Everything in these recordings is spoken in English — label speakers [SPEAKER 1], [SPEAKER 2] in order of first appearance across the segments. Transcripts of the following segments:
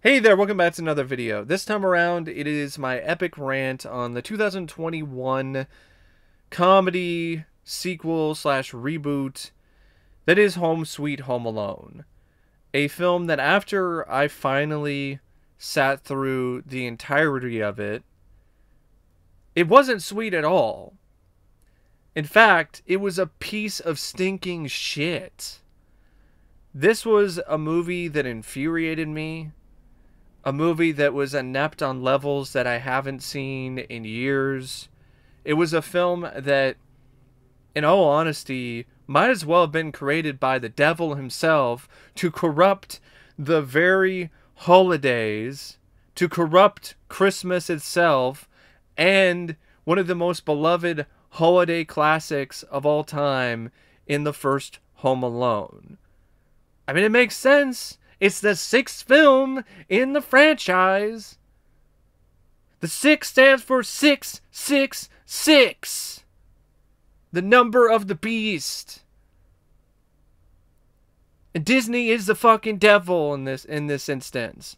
[SPEAKER 1] Hey there, welcome back to another video. This time around, it is my epic rant on the 2021 comedy sequel slash reboot that is Home Sweet Home Alone. A film that after I finally sat through the entirety of it, it wasn't sweet at all. In fact, it was a piece of stinking shit. This was a movie that infuriated me. A movie that was inept on levels that I haven't seen in years. It was a film that, in all honesty, might as well have been created by the devil himself to corrupt the very holidays, to corrupt Christmas itself, and one of the most beloved holiday classics of all time in the first Home Alone. I mean, it makes sense. It's the sixth film in the franchise. The 6 stands for 666. The number of the beast. And Disney is the fucking devil in this instance.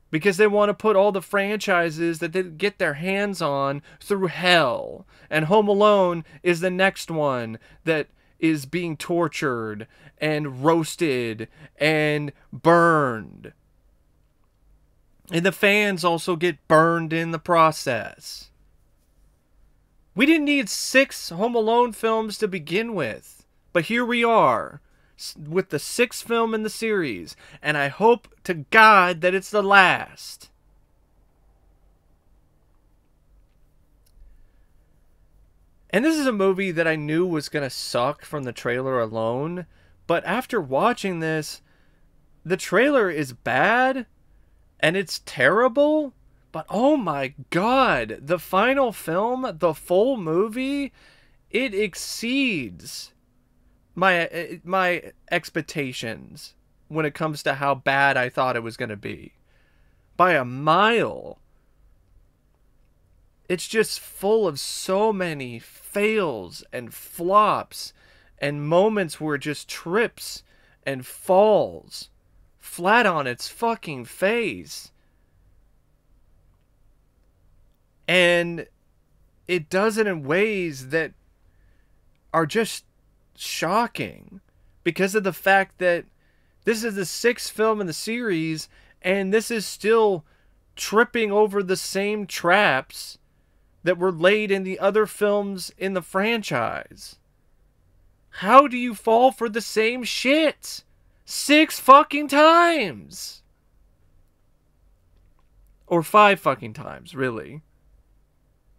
[SPEAKER 1] Because they want to put all the franchises that they get their hands on through hell. And Home Alone is the next one that is being tortured and roasted and burned. And the fans also get burned in the process. We didn't need 6 Home Alone films to begin with. But here we are, with the 6th film in the series. And I hope to God that it's the last. And this is a movie that I knew was going to suck from the trailer alone. But after watching this, the trailer is bad. And it's terrible. But oh my God. The final film, the full movie, it exceeds my expectations when it comes to how bad I thought it was going to be. By a mile. It's just full of so many fails and flops and moments where it just trips and falls flat on its fucking face. And it does it in ways that are just shocking because of the fact that this is the 6th film in the series and this is still tripping over the same traps that were laid in the other films in the franchise. How do you fall for the same shit 6 fucking times? Or 5 fucking times, really.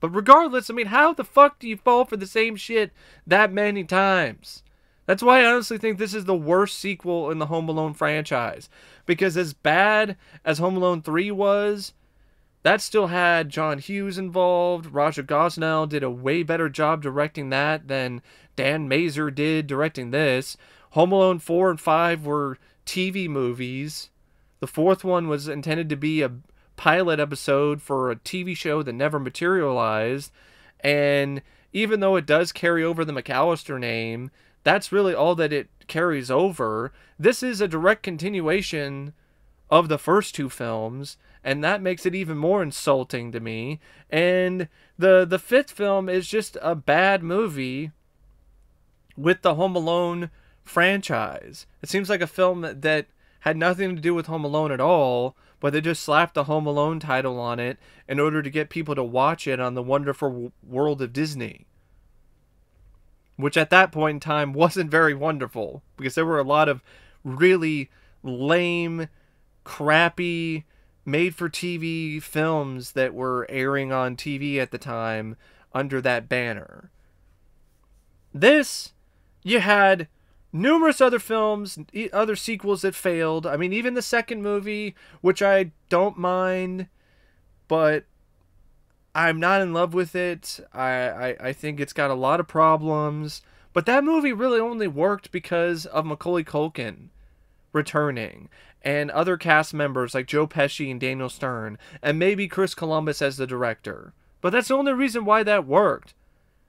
[SPEAKER 1] But regardless, I mean, how the fuck do you fall for the same shit that many times? That's why I honestly think this is the worst sequel in the Home Alone franchise. Because as bad as Home Alone 3 was, that still had John Hughes involved. Raja Gosnell did a way better job directing that than Dan Mazer did directing this. Home Alone 4 and 5 were TV movies. The 4th one was intended to be a pilot episode for a TV show that never materialized. And even though it does carry over the McAllister name, that's really all that it carries over. This is a direct continuation of the first 2 films, and that makes it even more insulting to me. And the 5th film is just a bad movie with the Home Alone franchise. It seems like a film that had nothing to do with Home Alone at all, but they just slapped the Home Alone title on it in order to get people to watch it on the wonderful world of Disney. Which at that point in time wasn't very wonderful, because there were a lot of really lame, crappy, made-for-TV films that were airing on TV at the time under that banner. This, you had numerous other films, other sequels that failed. I mean, even the second movie, which I don't mind, but I'm not in love with it. I think it's got a lot of problems. But that movie really only worked because of Macaulay Culkin returning. And other cast members like Joe Pesci and Daniel Stern. And maybe Chris Columbus as the director. But that's the only reason why that worked.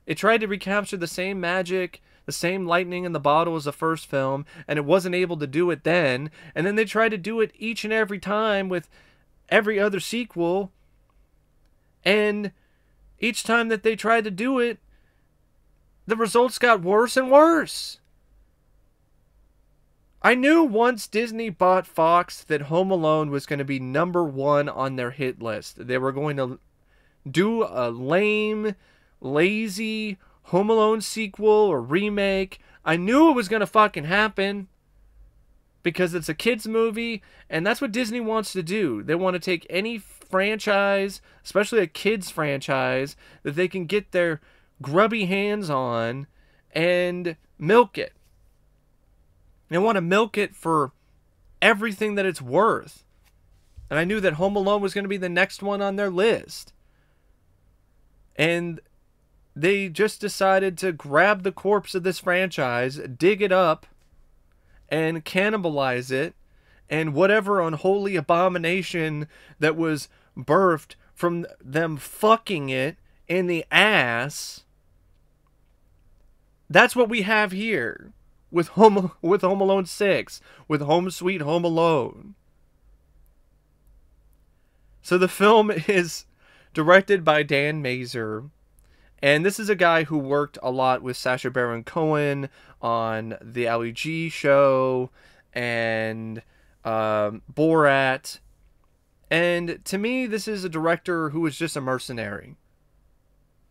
[SPEAKER 1] It tried to recapture the same magic the same lightning in the bottle as the first film, and it wasn't able to do it then. And then they tried to do it each and every time with every other sequel. And each time that they tried to do it, the results got worse and worse. I knew once Disney bought Fox that Home Alone was going to be #1 on their hit list. They were going to do a lame, lazy Home Alone sequel or remake. I knew it was going to fucking happen because it's a kids movie, and that's what Disney wants to do. They want to take any franchise, especially a kids franchise, that they can get their grubby hands on and milk it. They want to milk it for everything that it's worth. And I knew that Home Alone was going to be the next one on their list. And they just decided to grab the corpse of this franchise, dig it up, and cannibalize it. And whatever unholy abomination that was birthed from them fucking it in the ass, that's what we have here. With Home Alone 6, with Home Sweet Home Alone. So the film is directed by Dan Mazer, and this is a guy who worked a lot with Sacha Baron Cohen on the Ali G show and Borat. And to me, this is a director who was just a mercenary.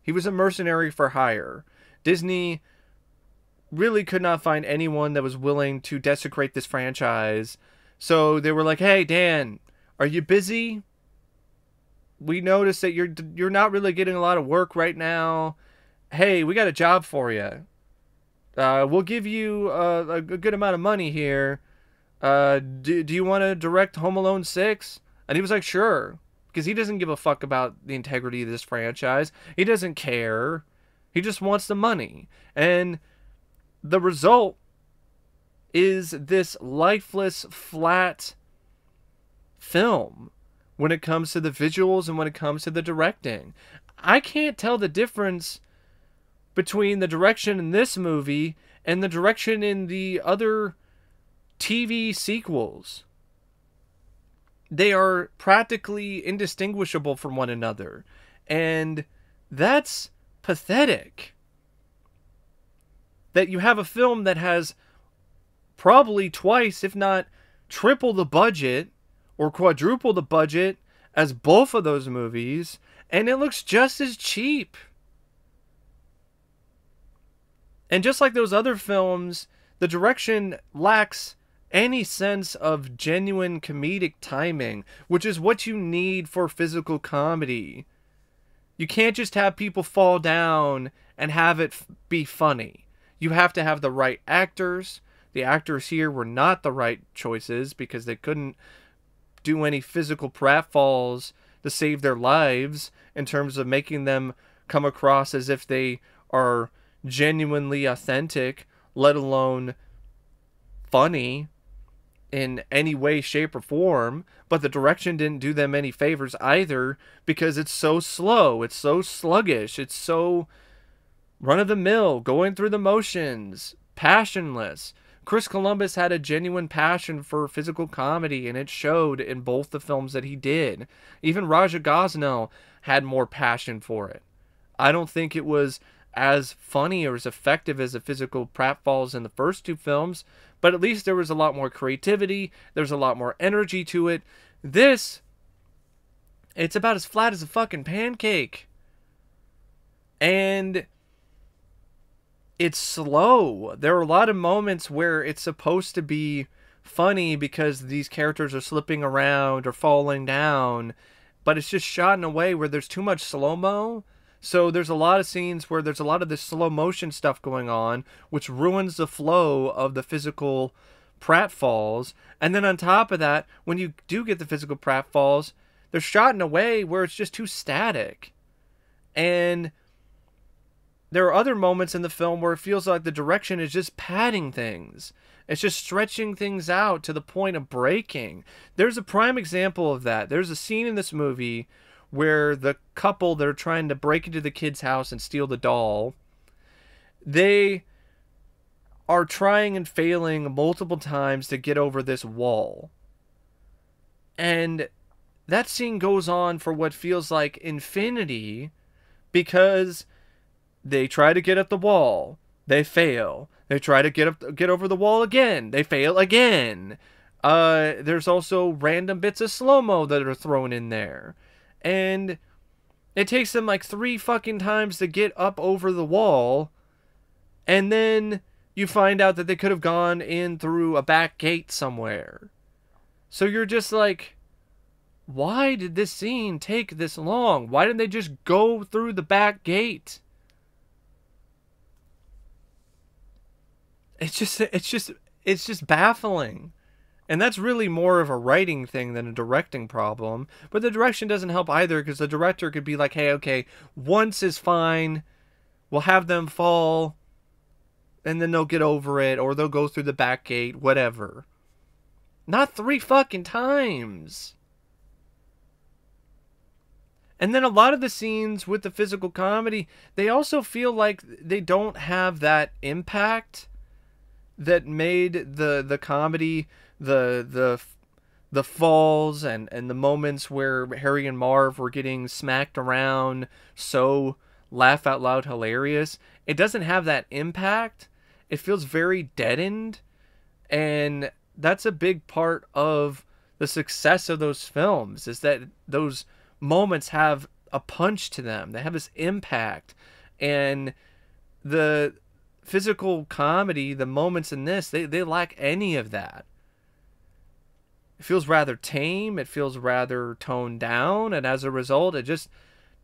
[SPEAKER 1] He was a mercenary for hire. Disney really could not find anyone that was willing to desecrate this franchise. So they were like, "Hey, Dan, are you busy? We noticed that you're not really getting a lot of work right now. Hey, we got a job for you. We'll give you a good amount of money here. Do you want to direct Home Alone 6?" And he was like, "Sure." Because he doesn't give a fuck about the integrity of this franchise. He doesn't care. He just wants the money. And the result is this lifeless, flat film when it comes to the visuals and when it comes to the directing. I can't tell the difference between the direction in this movie and the direction in the other TV sequels. They are practically indistinguishable from one another. And that's pathetic. That you have a film that has probably twice, if not triple the budget or quadruple the budget as both of those movies, and it looks just as cheap. And just like those other films, the direction lacks any sense of genuine comedic timing, which is what you need for physical comedy. You can't just have people fall down and have it be funny. You have to have the right actors. The actors here were not the right choices because they couldn't do any physical pratfalls to save their lives in terms of making them come across as if they are genuinely authentic, let alone funny in any way, shape, or form. But the direction didn't do them any favors either because it's so slow, it's so sluggish, it's so run-of-the-mill, going through the motions, passionless. Chris Columbus had a genuine passion for physical comedy, and it showed in both the films that he did. Even Raja Gosnell had more passion for it. I don't think it was as funny or as effective as the physical pratfalls in the first two films, but at least there was a lot more creativity, there's a lot more energy to it. This, it's about as flat as a fucking pancake. And it's slow. There are a lot of moments where it's supposed to be funny because these characters are slipping around or falling down, but it's just shot in a way where there's too much slow-mo. So there's a lot of scenes where there's a lot of this slow motion stuff going on, which ruins the flow of the physical pratfalls. And then on top of that, when you do get the physical pratfalls, they're shot in a way where it's just too static. And there are other moments in the film where it feels like the direction is just padding things. It's just stretching things out to the point of breaking. There's a prime example of that. There's a scene in this movie where the couple that are trying to break into the kid's house and steal the doll, they are trying and failing multiple times to get over this wall. And that scene goes on for what feels like infinity because they try to get up the wall, they fail. They try to get over the wall again, they fail again. There's also random bits of slow-mo that are thrown in there. And it takes them like 3 fucking times to get up over the wall. And then you find out that they could have gone in through a back gate somewhere. So you're just like, why did this scene take this long? Why didn't they just go through the back gate? It's just baffling. And that's really more of a writing thing than a directing problem. But the direction doesn't help either, because the director could be like, hey, okay, once is fine. We'll have them fall, and then they'll get over it, or they'll go through the back gate, whatever. Not 3 fucking times. And then a lot of the scenes with the physical comedy, they also feel like they don't have that impact that made the comedy, the falls and the moments where Harry and Marv were getting smacked around so laugh out loud hilarious. It doesn't have that impact. It feels very deadened, and that's a big part of the success of those films, is that those moments have a punch to them. They have this impact. And the physical comedy, the moments in this, they lack any of that. It feels rather tame. It feels rather toned down. And as a result, it just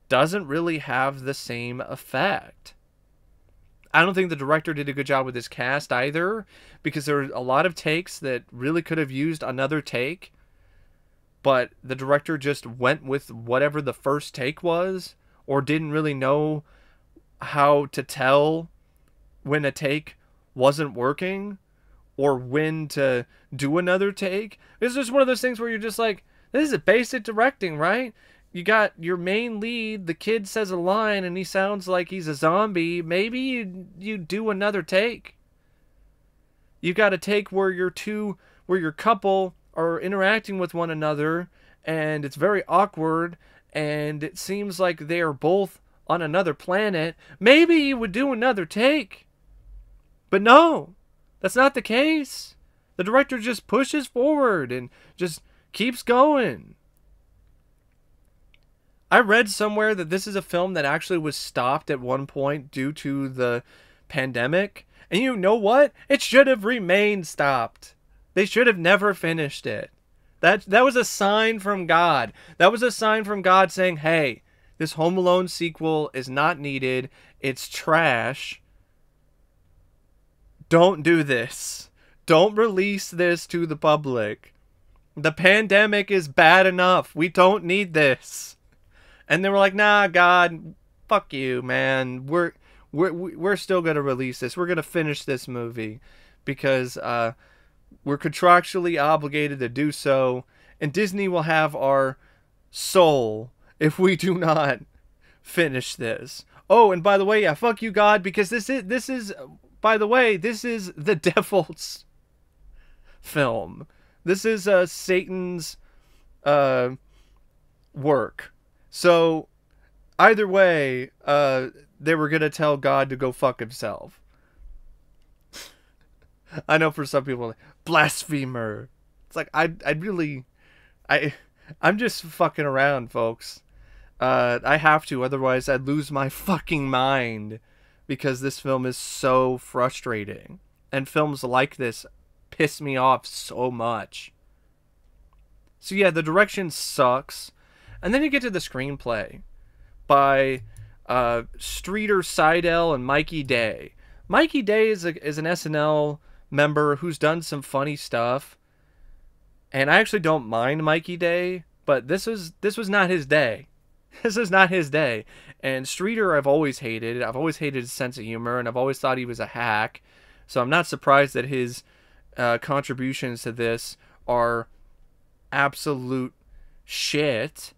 [SPEAKER 1] doesn't really have the same effect. I don't think the director did a good job with his cast either, because there were a lot of takes that really could have used another take, but the director just went with whatever the first take was, or didn't really know how to tell when a take wasn't working, or when to do another take. It's just one of those things where you're just like, this is a basic directing, right? You got your main lead, the kid says a line and he sounds like he's a zombie. Maybe you do another take. You got a take where your couple are interacting with one another and it's very awkward and it seems like they are both on another planet. Maybe you would do another take. But no, that's not the case. The director just pushes forward and just keeps going. I read somewhere that this is a film that actually was stopped at one point due to the pandemic. And you know what? It should have remained stopped. They should have never finished it. That was a sign from God. That was a sign from God saying, hey, this Home Alone sequel is not needed. It's trash. Don't do this. Don't release this to the public. The pandemic is bad enough. We don't need this. And they were like, nah, God, fuck you, man. We're still going to release this. We're going to finish this movie because we're contractually obligated to do so. And Disney will have our soul if we do not finish this. Oh, and by the way, yeah, fuck you, God, because this is by the way, this is the devil's film. This is Satan's work. So either way, they were going to tell God to go fuck himself. I know for some people, blasphemer. It's like, I'm just fucking around, folks. I have to, otherwise I'd lose my fucking mind, because this film is so frustrating. And films like this piss me off so much. So yeah, the direction sucks. And then you get to the screenplay by Streeter Seidel and Mikey Day. Mikey Day is an SNL member who's done some funny stuff. And I actually don't mind Mikey Day, but this was not his day. This is not his day. And Streeter I've always hated. I've always hated his sense of humor, and I've always thought he was a hack. So I'm not surprised that his contributions to this are absolute shit.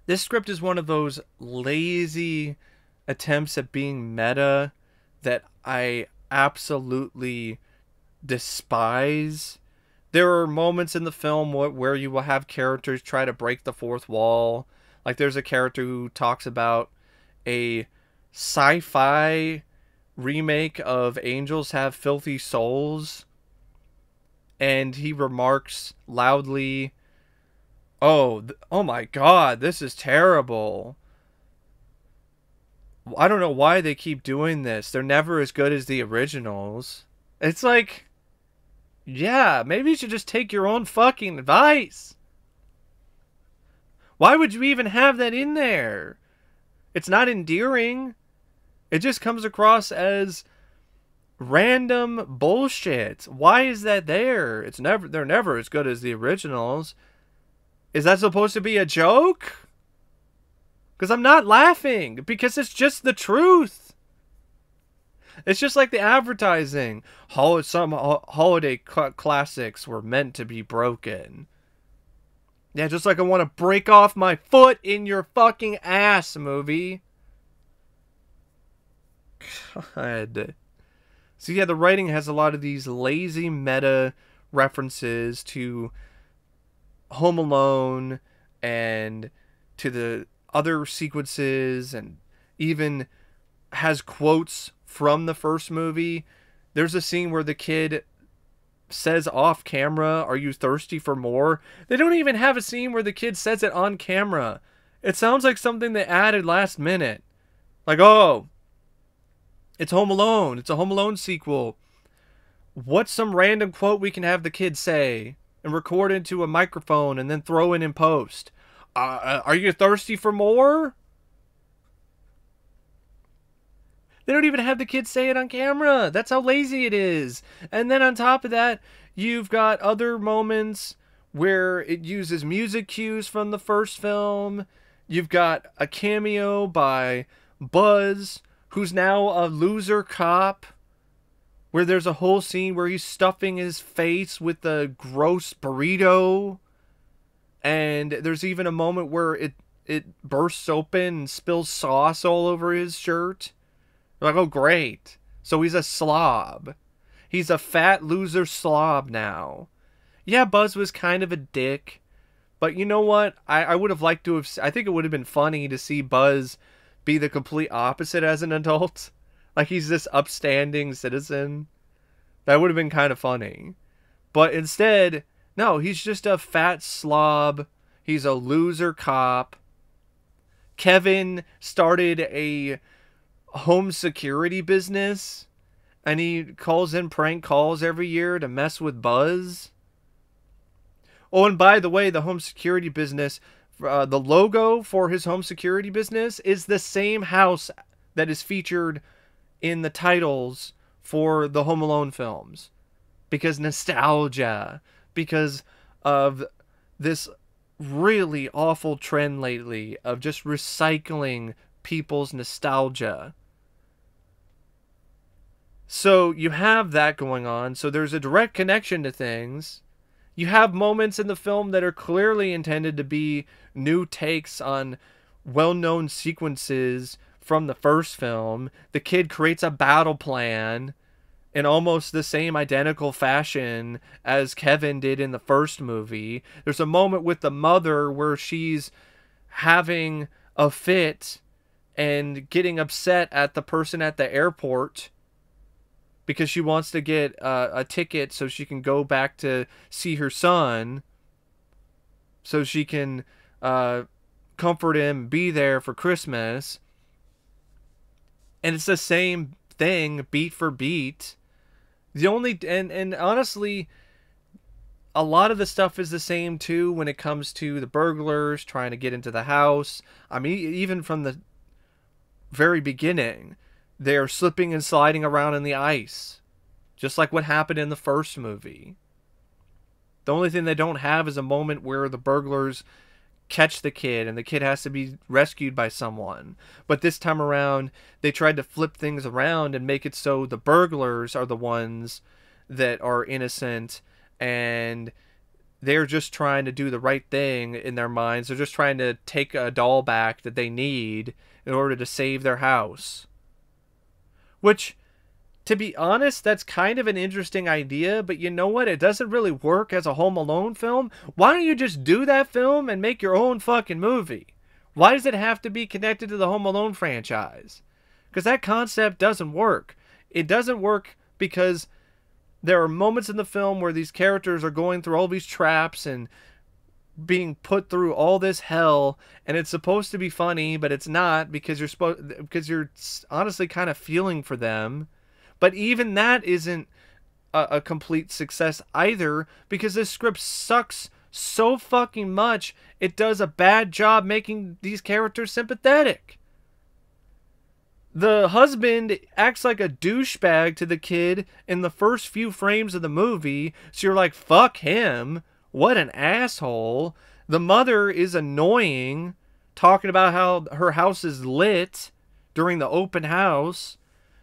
[SPEAKER 1] This script is one of those lazy attempts at being meta that I absolutely despise. There are moments in the film where you will have characters try to break the fourth wall. Like there's a character who talks about a sci-fi remake of Angels Have Filthy Souls, and he remarks loudly, oh my god, this is terrible. I don't know why they keep doing this. They're never as good as the originals. It's like, yeah, maybe you should just take your own fucking advice. Why would you even have that in there? It's not endearing. It just comes across as random bullshit. Why is that there? They're never as good as the originals. Is that supposed to be a joke? Because I'm not laughing, because it's just the truth. It's just like the advertising. Some holiday classics were meant to be broken. Yeah, just like I want to break off my foot in your fucking ass, movie. God. So yeah, the writing has a lot of these lazy meta references to Home Alone and to the other sequences, and even has quotes from the first movie. There's a scene where the kid says off camera, "Are you thirsty for more?" They don't even have a scene where the kid says it on camera. It sounds like something they added last minute. Like, oh, it's Home Alone. It's a Home Alone sequel. What's some random quote we can have the kid say and record into a microphone and then throw in post? Are you thirsty for more? They don't even have the kids say it on camera. That's how lazy it is. And then on top of that, you've got other moments where it uses music cues from the first film. You've got a cameo by Buzz, who's now a loser cop, where there's a whole scene where he's stuffing his face with a gross burrito. And there's even a moment where it bursts open and spills sauce all over his shirt. Like, oh, great. So he's a slob. He's a fat loser slob now. Yeah, Buzz was kind of a dick. But you know what? I would have liked to have... I think it would have been funny to see Buzz be the complete opposite as an adult. Like, he's this upstanding citizen. That would have been kind of funny. But instead... no, he's just a fat slob. He's a loser cop. Kevin started a home security business, and he calls in prank calls every year to mess with Buzz. Oh, and by the way, the home security business, the logo for his home security business is the same house that is featured in the titles for the Home Alone films. Because nostalgia. Because of this really awful trend lately of just recycling people's nostalgia. So you have that going on. So there's a direct connection to things. You have moments in the film that are clearly intended to be new takes on well-known sequences from the first film. The kid creates a battle plan in almost the same identical fashion as Kevin did in the first movie. There's a moment with the mother where she's having a fit and getting upset at the person at the airport because she wants to get a ticket so she can go back to see her son, so she can comfort him, be there for Christmas. And it's the same thing, beat for beat. The only and honestly, a lot of the stuff is the same too when it comes to the burglars trying to get into the house. I mean, even from the very beginning, they're slipping and sliding around in the ice, just like what happened in the first movie. The only thing they don't have is a moment where the burglars catch the kid and the kid has to be rescued by someone. But this time around, they tried to flip things around and make it so the burglars are the ones that are innocent, and they're just trying to do the right thing in their minds. They're just trying to take a doll back that they need in order to save their house. Which, to be honest, that's kind of an interesting idea, but you know what? It doesn't really work as a Home Alone film. Why don't you just do that film and make your own fucking movie? Why does it have to be connected to the Home Alone franchise? Because that concept doesn't work. It doesn't work because there are moments in the film where these characters are going through all these traps and being put through all this hell, and it's supposed to be funny, but it's not, because you're honestly kind of feeling for them. But even that isn't a complete success either, because this script sucks so fucking much. It does a bad job making these characters sympathetic. The husband acts like a douchebag to the kid in the first few frames of the movie, so you're like, fuck him. What an asshole. The mother is annoying, talking about how her house is lit during the open house.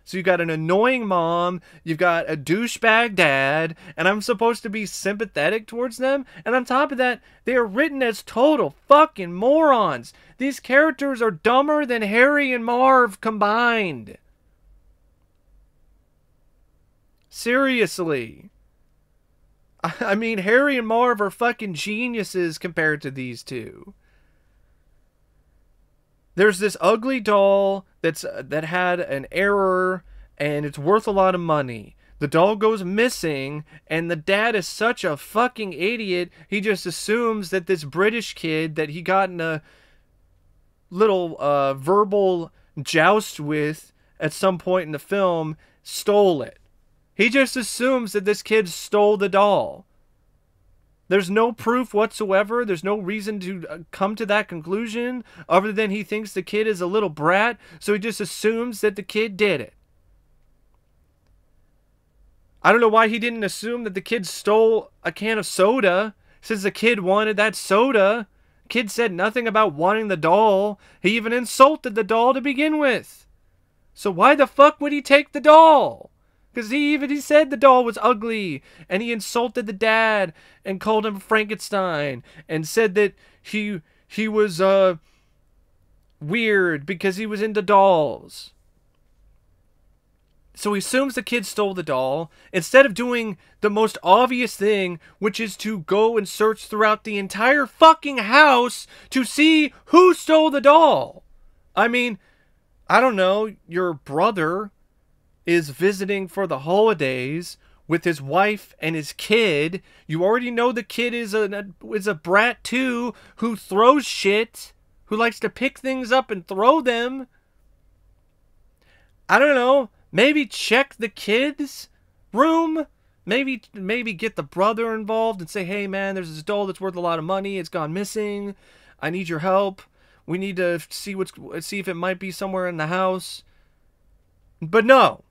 [SPEAKER 1] So you've got an annoying mom, you've got a douchebag dad, and I'm supposed to be sympathetic towards them? And on top of that, they are written as total fucking morons. These characters are dumber than Harry and Marv combined. Seriously. I mean, Harry and Marv are fucking geniuses compared to these two. There's this ugly doll that had an error, and it's worth a lot of money. The doll goes missing, and the dad is such a fucking idiot, he just assumes that this British kid that he got in a little verbal joust with at some point in the film stole it. He just assumes that this kid stole the doll. There's no proof whatsoever. There's no reason to come to that conclusion other than he thinks the kid is a little brat, so he just assumes that the kid did it. I don't know why he didn't assume that the kid stole a can of soda, since the kid wanted that soda. Kid said nothing about wanting the doll. He even insulted the doll to begin with. So why the fuck would he take the doll? Because he said the doll was ugly, and he insulted the dad and called him Frankenstein and said that he was weird because he was into dolls. So he assumes the kid stole the doll instead of doing the most obvious thing, which is to go and search throughout the entire fucking house to see who stole the doll. I mean, I don't know, your brother is visiting for the holidays with his wife and his kid. You already know the kid is a brat too, who throws shit, who likes to pick things up and throw them. I don't know, maybe check the kid's room. Maybe get the brother involved and say, hey man, there's this doll that's worth a lot of money. It's gone missing. I need your help. We need to see if it might be somewhere in the house. But no.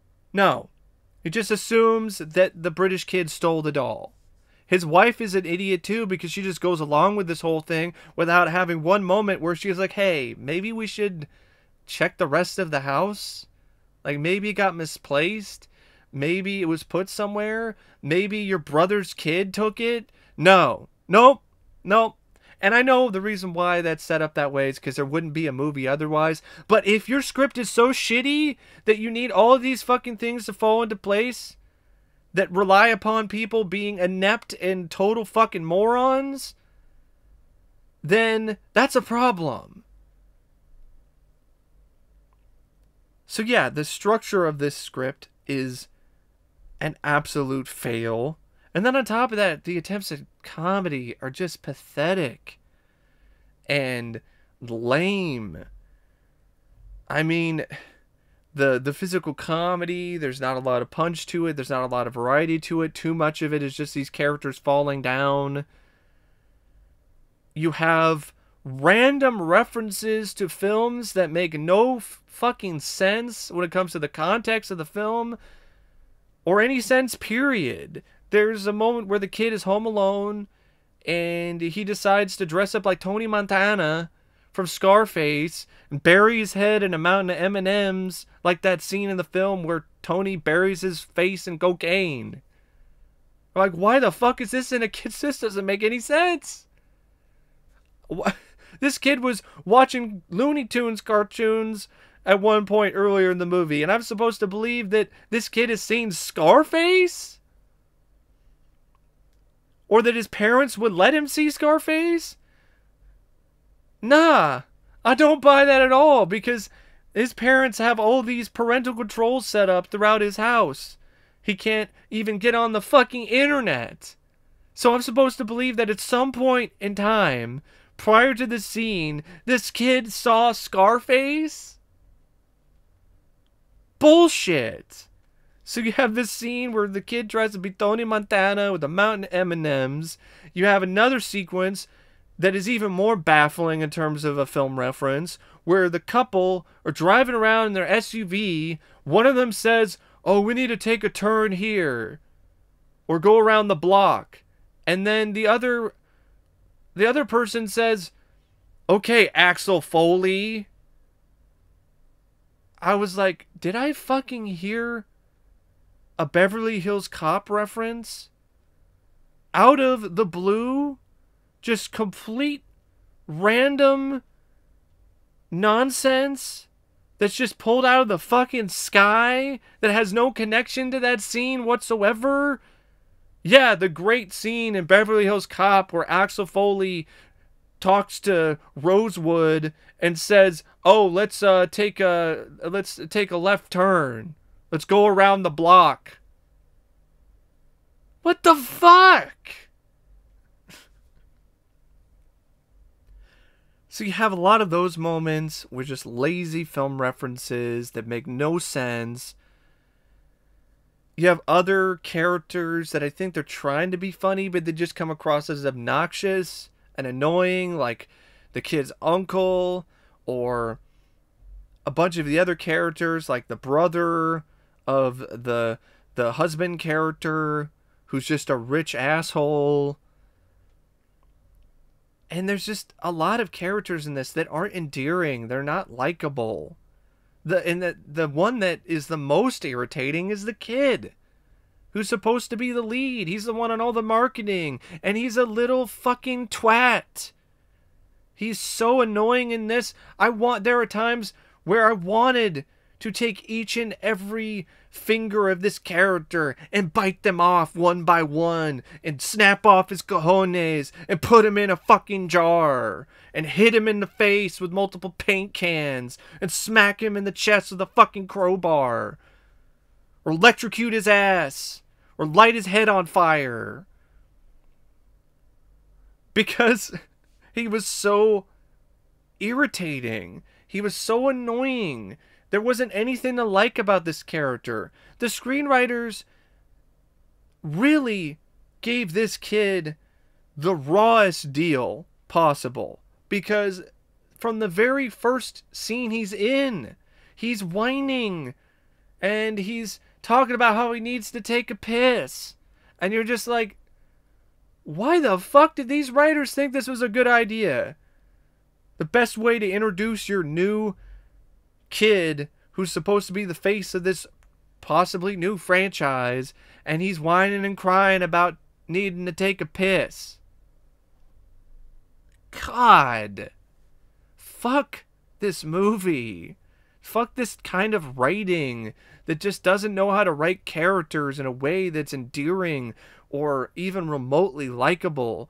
[SPEAKER 1] He just assumes that the British kid stole the doll. His wife is an idiot too, because she just goes along with this whole thing without having one moment where she's like, hey, maybe we should check the rest of the house. Like, maybe it got misplaced. Maybe it was put somewhere. Maybe your brother's kid took it. No. Nope. And I know the reason why that's set up that way is because there wouldn't be a movie otherwise. But if your script is so shitty that you need all of these fucking things to fall into place that rely upon people being inept and total fucking morons, then that's a problem. So yeah, the structure of this script is an absolute fail. And then on top of that, the attempts at comedy are just pathetic and lame. I mean, the physical comedy, there's not a lot of punch to it. There's not a lot of variety to it. Too much of it is just these characters falling down. You have random references to films that make no fucking sense when it comes to the context of the film or any sense, period. There's a moment where the kid is home alone and he decides to dress up like Tony Montana from Scarface and bury his head in a mountain of M&Ms, like that scene in the film where Tony buries his face in cocaine. Like, why the fuck is this in a kid's? This doesn't make any sense. This kid was watching Looney Tunes cartoons at one point earlier in the movie, and I'm supposed to believe that this kid has seen Scarface? Or that his parents would let him see Scarface? Nah, I don't buy that at all, because his parents have all these parental controls set up throughout his house. He can't even get on the fucking internet. So I'm supposed to believe that at some point in time, prior to the scene, this kid saw Scarface? Bullshit. So you have this scene where the kid tries to be Tony Montana with a mountain of M&Ms. You have another sequence that is even more baffling in terms of a film reference, where the couple are driving around in their SUV. One of them says, "Oh, we need to take a turn here," or "go around the block." And then the other person says, "Okay, Axel Foley." I was like, did I fucking hear a Beverly Hills Cop reference? Out of the blue? Just complete random nonsense that's just pulled out of the fucking sky that has no connection to that scene whatsoever? Yeah, the great scene in Beverly Hills Cop where Axel Foley talks to Rosewood and says, "Oh, let's take a left turn. Let's go around the block." What the fuck? So you have a lot of those moments with just lazy film references that make no sense. You have other characters that I think they're trying to be funny, but they just come across as obnoxious and annoying, like the kid's uncle, or a bunch of the other characters, like the brother of the husband character, who's just a rich asshole. And there's just a lot of characters in this that aren't endearing. They're not likable. The one that is the most irritating is the kid, who's supposed to be the lead. He's the one on all the marketing, and he's a little fucking twat. He's so annoying in this. There are times where I wanted to take each and every finger of this character and bite them off one by one and snap off his cojones and put him in a fucking jar and hit him in the face with multiple paint cans and smack him in the chest with a fucking crowbar, or electrocute his ass, or light his head on fire, because he was so irritating. He was so annoying. There wasn't anything to like about this character. The screenwriters really gave this kid the rawest deal possible, because from the very first scene he's in, he's whining and he's talking about how he needs to take a piss. And you're just like, why the fuck did these writers think this was a good idea? The best way to introduce your new kid, who's supposed to be the face of this possibly new franchise, and he's whining and crying about needing to take a piss. God. Fuck this movie. Fuck this kind of writing that just doesn't know how to write characters in a way that's endearing or even remotely likable.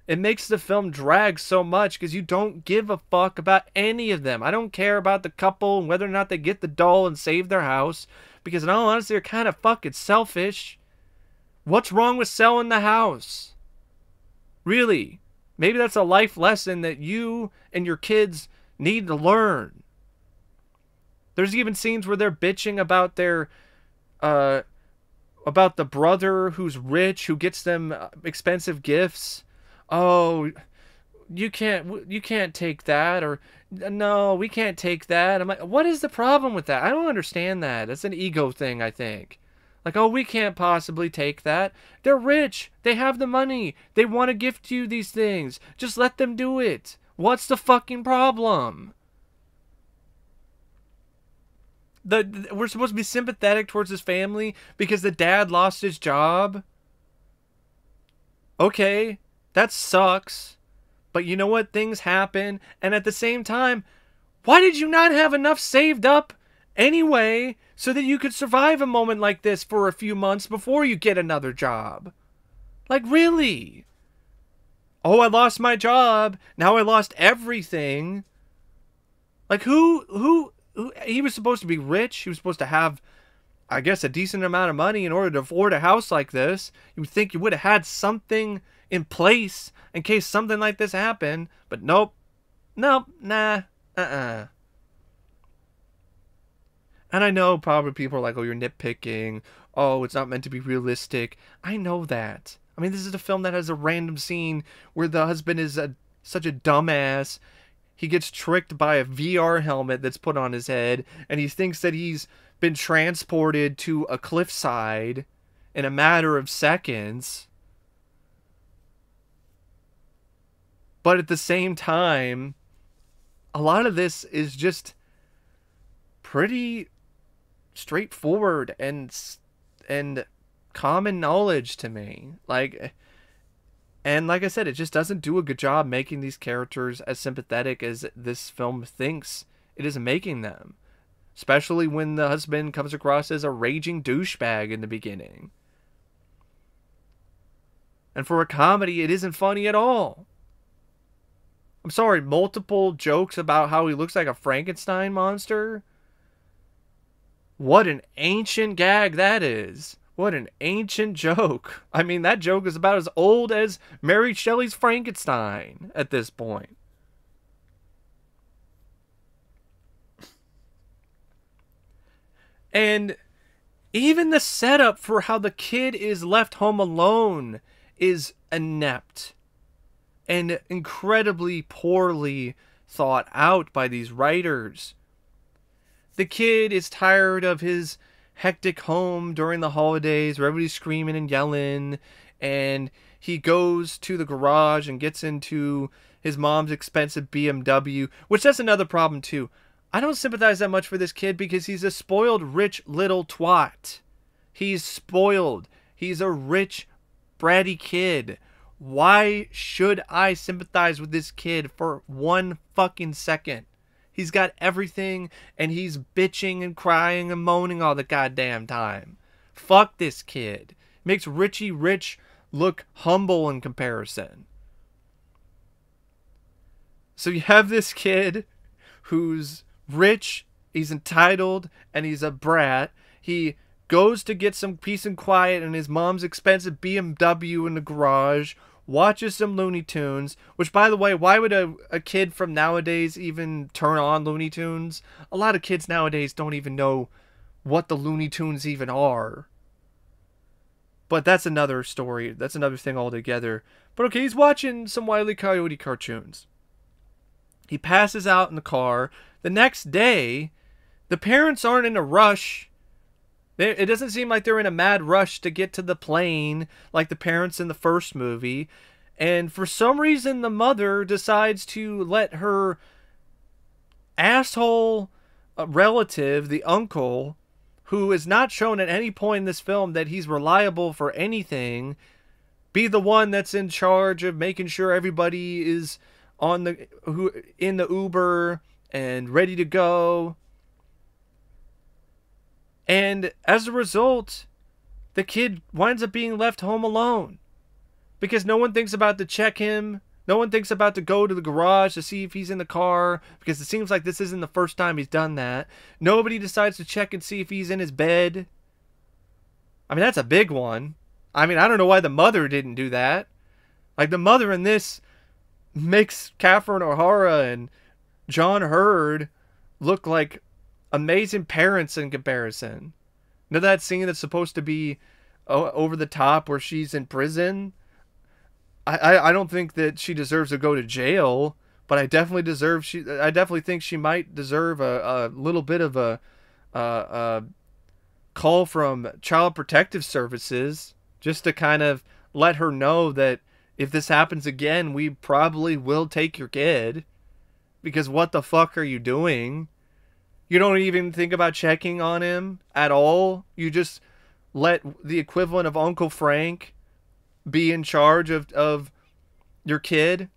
[SPEAKER 1] It makes the film drag so much because you don't give a fuck about any of them. I don't care about the couple and whether or not they get the doll and save their house, because in all honesty, they're kind of fucking selfish. What's wrong with selling the house? Really? Maybe that's a life lesson that you and your kids need to learn. There's even scenes where they're bitching about their about the brother who's rich, who gets them expensive gifts. Oh, you can't take that, or no, we can't take that. I'm like, what is the problem with that? I don't understand that. It's an ego thing, I think. Like, oh, we can't possibly take that. They're rich. They have the money. They want to gift you these things. Just let them do it. What's the fucking problem? We're supposed to be sympathetic towards his family because the dad lost his job. Okay. That sucks. But you know what? Things happen. And at the same time, Why did you not have enough saved up anyway so that you could survive a moment like this for a few months before you get another job? Like, really? Oh, I lost my job. Now I lost everything. Like, who he was supposed to be rich. He was supposed to have, I guess, a decent amount of money in order to afford a house like this. You would think you would have had something in place in case something like this happened. But nope. Nope. Nah. And I know probably people are like, oh, you're nitpicking. Oh, it's not meant to be realistic. I know that. I mean, this is a film that has a random scene where the husband is such a dumbass. He gets tricked by a VR helmet that's put on his head, and he thinks that he's been transported to a cliffside in a matter of seconds. But at the same time, a lot of this is just pretty straightforward and common knowledge to me. And like I said, it just doesn't do a good job making these characters as sympathetic as this film thinks it is making them. Especially when the husband comes across as a raging douchebag in the beginning. And for a comedy, it isn't funny at all. I'm sorry, multiple jokes about how he looks like a Frankenstein monster? What an ancient gag that is. What an ancient joke. I mean, that joke is about as old as Mary Shelley's Frankenstein at this point. And even the setup for how the kid is left home alone is inept and incredibly poorly thought out by these writers. The kid is tired of his hectic home during the holidays where everybody's screaming and yelling, and he goes to the garage and gets into his mom's expensive BMW, which that's another problem too. I don't sympathize that much for this kid because he's a spoiled rich little twat. He's spoiled. He's a rich bratty kid. Why should I sympathize with this kid for one fucking second? He's got everything, and he's bitching and crying and moaning all the goddamn time. Fuck this kid. Makes Richie Rich look humble in comparison. So you have this kid who's rich, he's entitled, and he's a brat. He goes to get some peace and quiet in his mom's expensive BMW in the garage, watches some Looney Tunes, which, by the way, why would a kid from nowadays even turn on Looney Tunes? A lot of kids nowadays don't even know what the Looney Tunes even are. But that's another story. That's another thing altogether. But okay, he's watching some Wile E. Coyote cartoons. He passes out in the car. The next day, the parents aren't in a rush. It doesn't seem like they're in a mad rush to get to the plane like the parents in the first movie. And for some reason, the mother decides to let her asshole relative, the uncle, who is not shown at any point in this film that he's reliable for anything, be the one that's in charge of making sure everybody is in the Uber and ready to go. And as a result, the kid winds up being left home alone. Because no one thinks about to check him. No one thinks about to go to the garage to see if he's in the car. Because it seems like this isn't the first time he's done that. Nobody decides to check and see if he's in his bed. I mean, that's a big one. I mean, I don't know why the mother didn't do that. Like, the mother in this makes Catherine O'Hara and John Hurd look like amazing parents in comparison. You know that scene that's supposed to be over the top where she's in prison? I don't think that she deserves to go to jail, but I definitely think she might deserve a little bit of a call from Child Protective Services just to kind of let her know that if this happens again, we probably will take your kid. Because what the fuck are you doing? You don't even think about checking on him at all. You just let the equivalent of Uncle Frank be in charge of your kid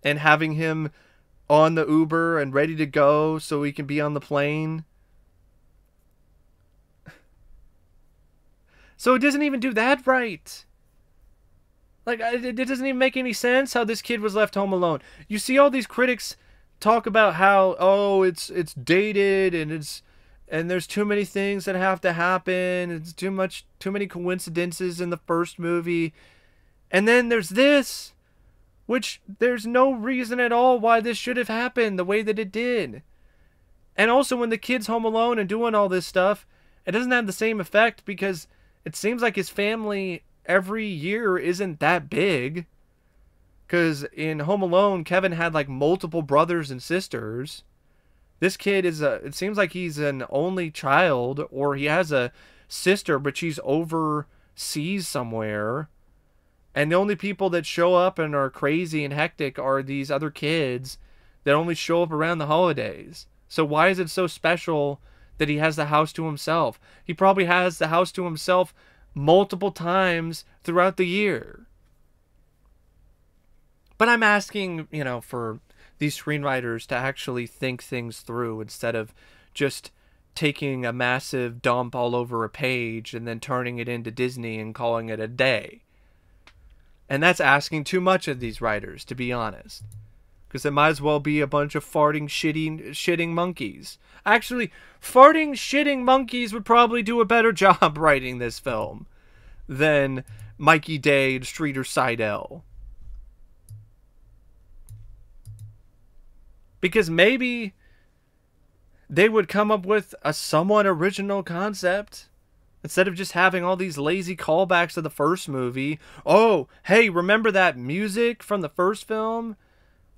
[SPEAKER 1] and having him on the Uber and ready to go so he can be on the plane. So it doesn't even do that right. Like, it doesn't even make any sense how this kid was left home alone. You see all these critics talk about how, oh, it's dated and there's too many things that have to happen. It's too many coincidences in the first movie. And then there's this, which there's no reason at all why this should have happened the way that it did. And also when the kid's home alone and doing all this stuff, it doesn't have the same effect because it seems like his family every year isn't that big. Because in Home Alone, Kevin had like multiple brothers and sisters. This kid it seems like he's an only child, or he has a sister, but she's overseas somewhere. And the only people that show up and are crazy and hectic are these other kids that only show up around the holidays. So why is it so special that he has the house to himself? He probably has the house to himself multiple times throughout the year. But I'm asking, for these screenwriters to actually think things through instead of just taking a massive dump all over a page and then turning it into Disney and calling it a day. And that's asking too much of these writers, to be honest. Because it might as well be a bunch of farting, shitting monkeys. Actually, farting, shitting monkeys would probably do a better job writing this film than Mikey Day and Streeter Seidel. Because maybe they would come up with a somewhat original concept instead of just having all these lazy callbacks to the first movie. Oh, hey, remember that music from the first film?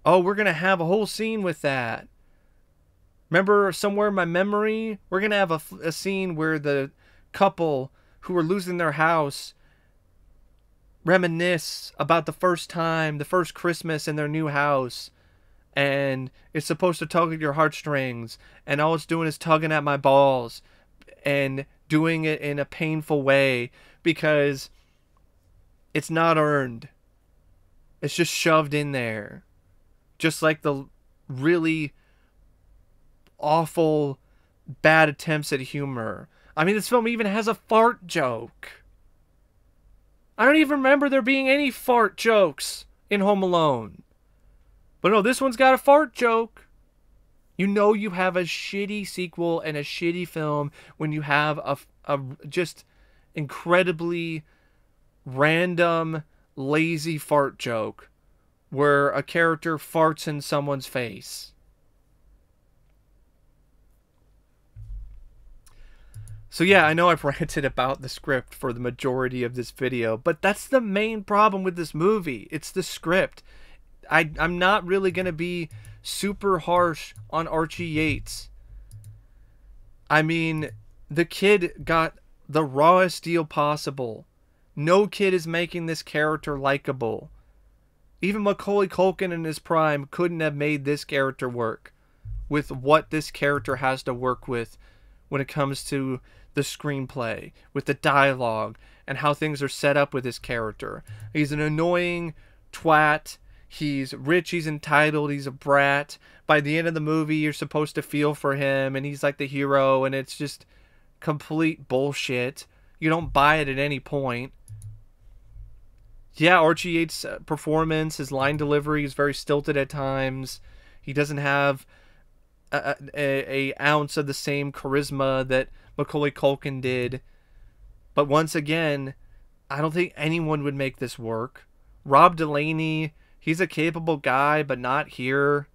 [SPEAKER 1] Oh, we're going to have a whole scene with that. Remember Somewhere in My Memory? We're going to have a scene where the couple who are losing their house reminisce about the first time, the first Christmas in their new house. And it's supposed to tug at your heartstrings. And all it's doing is tugging at my balls. And doing it in a painful way. Because it's not earned. It's just shoved in there. Just like the really awful, bad attempts at humor. I mean, this film even has a fart joke. I don't even remember there being any fart jokes in Home Alone. But no, this one's got a fart joke. You know you have a shitty sequel and a shitty film when you have a just incredibly random, lazy fart joke where a character farts in someone's face. So yeah, I know I've ranted about the script for the majority of this video, but that's the main problem with this movie. It's the script. I'm not really going to be super harsh on Archie Yates. I mean, the kid got the rawest deal possible. No kid is making this character likable. Even Macaulay Culkin in his prime couldn't have made this character work with what this character has to work with when it comes to the screenplay, with the dialogue, and how things are set up with his character. He's an annoying twat. He's rich, he's entitled, he's a brat. By the end of the movie, you're supposed to feel for him, and he's like the hero, and it's just complete bullshit. You don't buy it at any point. Yeah, Archie Yates' performance, his line delivery is very stilted at times. He doesn't have a ounce of the same charisma that Macaulay Culkin did. But once again, I don't think anyone would make this work. Rob Delaney, he's a capable guy, but not here.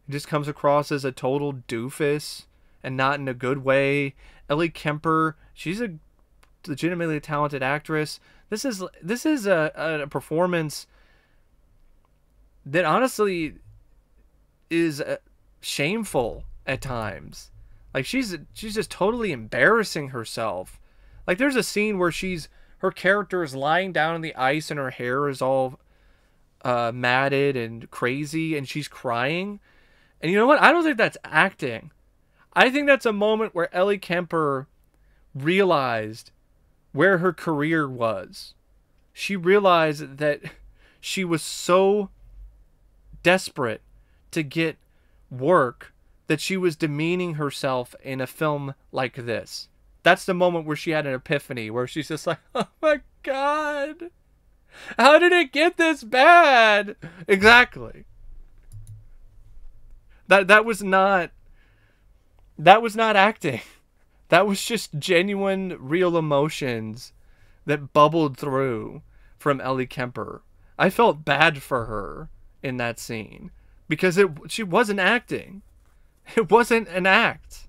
[SPEAKER 1] He just comes across as a total doofus, and not in a good way. Ellie Kemper, she's a legitimately talented actress. This is a performance that honestly is shameful at times. Like she's just totally embarrassing herself. Like there's a scene where her character is lying down on the ice and her hair is all matted and crazy and she's crying. And you know what? I don't think that's acting. I think that's a moment where Ellie Kemper realized where her career was. She realized that she was so desperate to get work that she was demeaning herself in a film like this. That's the moment where she had an epiphany, where she's just like, oh my God, how did it get this bad? Exactly. That was not acting. That was just genuine, real emotions that bubbled through from Ellie Kemper. I felt bad for her in that scene because she wasn't acting. It wasn't an act.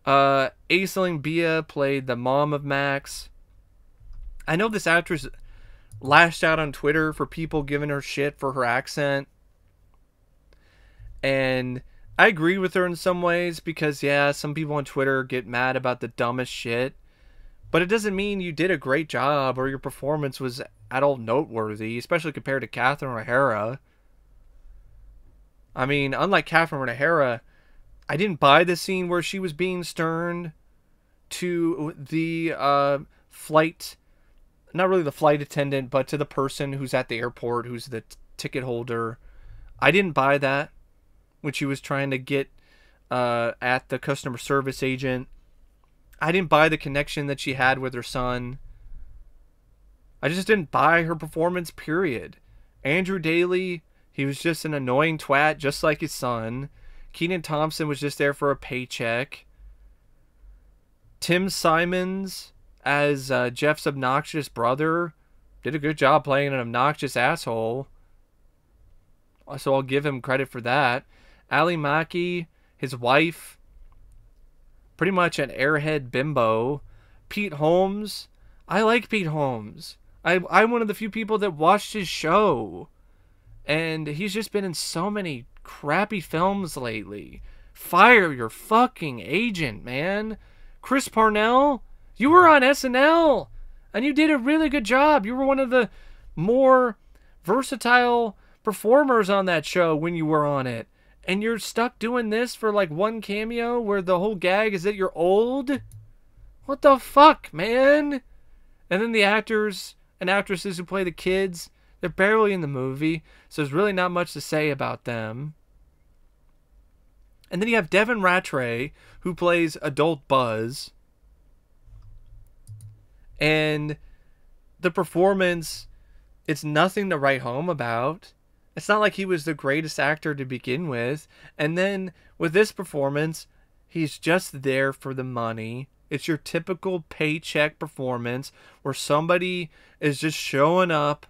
[SPEAKER 1] Aisling Bea played the mom of Max. I know this actress lashed out on Twitter for people giving her shit for her accent. And I agree with her in some ways because, yeah, some people on Twitter get mad about the dumbest shit. But it doesn't mean you did a great job or your performance was at all noteworthy, especially compared to Catherine O'Hara. I mean, unlike Catherine O'Hara, I didn't buy the scene where she was being stern to the flight, not really the flight attendant, but to the person who's at the airport, who's the ticket holder. I didn't buy that when she was trying to get at the customer service agent. I didn't buy the connection that she had with her son. I just didn't buy her performance, period. Andrew Daly, he was just an annoying twat, just like his son. Kenan Thompson was just there for a paycheck. Tim Simons, as Jeff's obnoxious brother, did a good job playing an obnoxious asshole. So I'll give him credit for that. Ali Maki, his wife, pretty much an airhead bimbo. Pete Holmes, I like Pete Holmes. I'm one of the few people that watched his show. And he's just been in so many crappy films lately. Fire your fucking agent, man. Chris Parnell, you were on SNL. And you did a really good job. You were one of the more versatile performers on that show when you were on it. And you're stuck doing this for like one cameo where the whole gag is that you're old? What the fuck, man? And then the actors and actresses who play the kids, they're barely in the movie, so there's really not much to say about them. And then you have Devin Rattray, who plays adult Buzz. And the performance, it's nothing to write home about. It's not like he was the greatest actor to begin with. And then with this performance, he's just there for the money. It's your typical paycheck performance where somebody is just showing up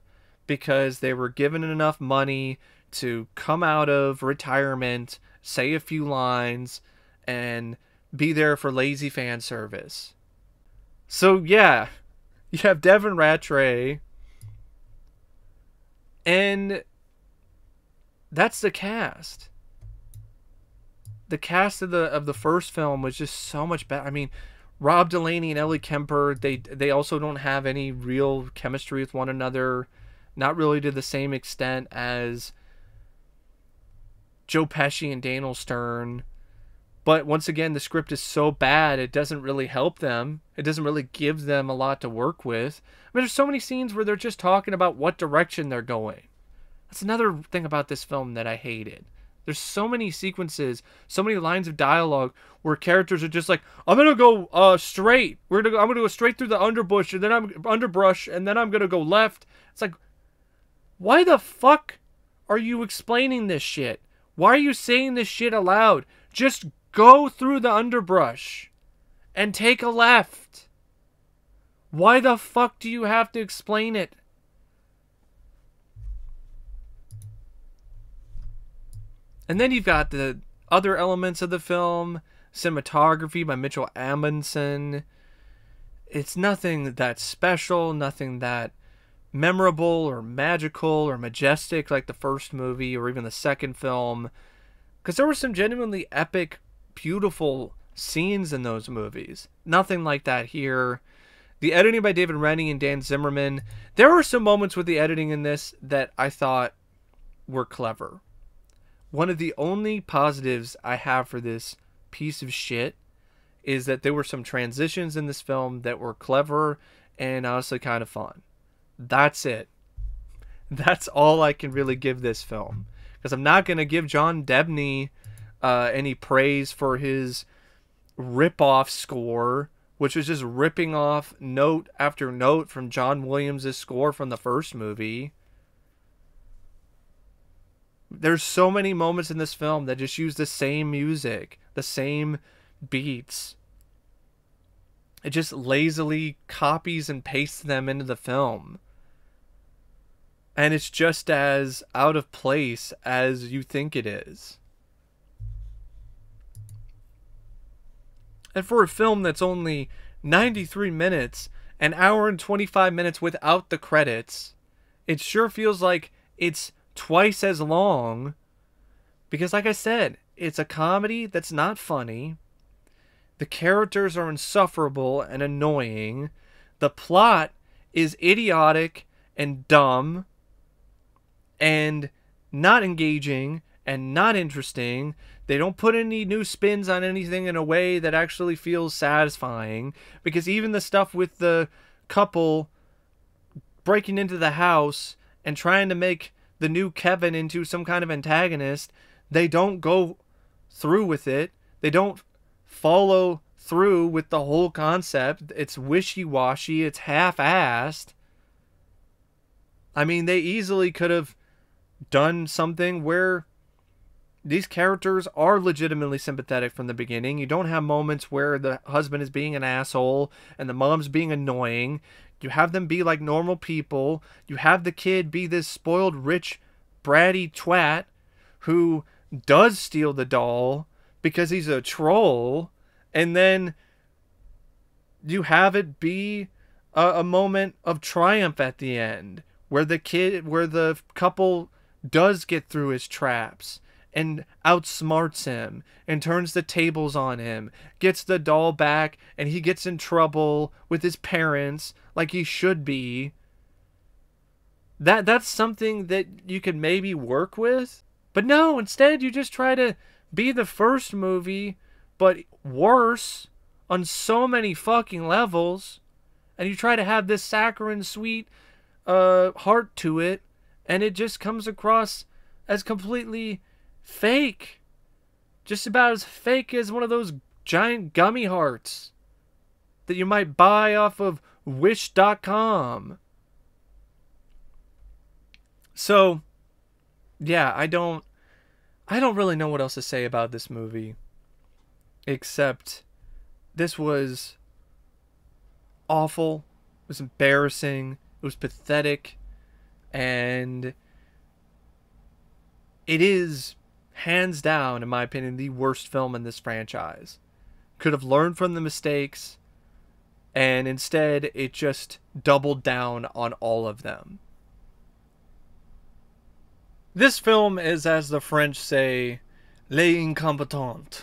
[SPEAKER 1] because they were given enough money to come out of retirement, say a few lines, and be there for lazy fan service. So yeah, you have Devin Rattray, and that's the cast. The cast of the first film was just so much better. I mean, Rob Delaney and Ellie Kemper, they also don't have any real chemistry with one another. Not really to the same extent as Joe Pesci and Daniel Stern. But once again, the script is so bad, it doesn't really help them. It doesn't really give them a lot to work with. I mean, there's so many scenes where they're just talking about what direction they're going. That's another thing about this film that I hated. There's so many sequences, so many lines of dialogue where characters are just like, I'm gonna go straight. I'm gonna go straight through the underbrush, and then I'm gonna go left. It's like, why the fuck are you explaining this shit? Why are you saying this shit aloud? Just go through the underbrush and take a left. Why the fuck do you have to explain it? And then you've got the other elements of the film. Cinematography by Mitchell Amundsen. It's nothing that special, nothing that memorable or magical or majestic like the first movie or even the second film. Because there were some genuinely epic, beautiful scenes in those movies. Nothing like that here. The editing by David Rennie and Dan Zimmerman. There were some moments with the editing in this that I thought were clever. One of the only positives I have for this piece of shit is that there were some transitions in this film that were clever and honestly kind of fun. That's it. That's all I can really give this film. because I'm not going to give John Debney any praise for his rip-off score, which was just ripping off note after note from John Williams' score from the first movie. There's so many moments in this film that just use the same music, the same beats. It just lazily copies and pastes them into the film. And it's just as out of place as you think it is. And for a film that's only 93 minutes, an hour and 25 minutes without the credits, it sure feels like it's twice as long. Because like I said, it's a comedy that's not funny. The characters are insufferable and annoying. The plot is idiotic and dumb and not engaging and not interesting. They don't put any new spins on anything in a way that actually feels satisfying, because even the stuff with the couple breaking into the house and trying to make the new Kevin into some kind of antagonist, they don't go through with it. They don't follow through with the whole concept. It's wishy-washy. It's half-assed. I mean, they easily could have done something where these characters are legitimately sympathetic from the beginning. You don't have moments where the husband is being an asshole and the mom's being annoying. You have them be like normal people. You have the kid be this spoiled, rich, bratty twat who does steal the doll because he's a troll. And then you have it be a moment of triumph at the end where the couple does get through his traps and outsmarts him and turns the tables on him, gets the doll back, and he gets in trouble with his parents like he should be. That's something that you could maybe work with. But no, instead you just try to be the first movie, but worse on so many fucking levels. And you try to have this saccharine sweet heart to it, and it just comes across as completely fake. Just about as fake as one of those giant gummy hearts that you might buy off of Wish.com. So, yeah, I don't really know what else to say about this movie, except this was awful. It was embarrassing. It was pathetic. And it is, hands down, in my opinion, the worst film in this franchise. Could have learned from the mistakes, and instead it just doubled down on all of them. This film is, as the French say, les incompetents.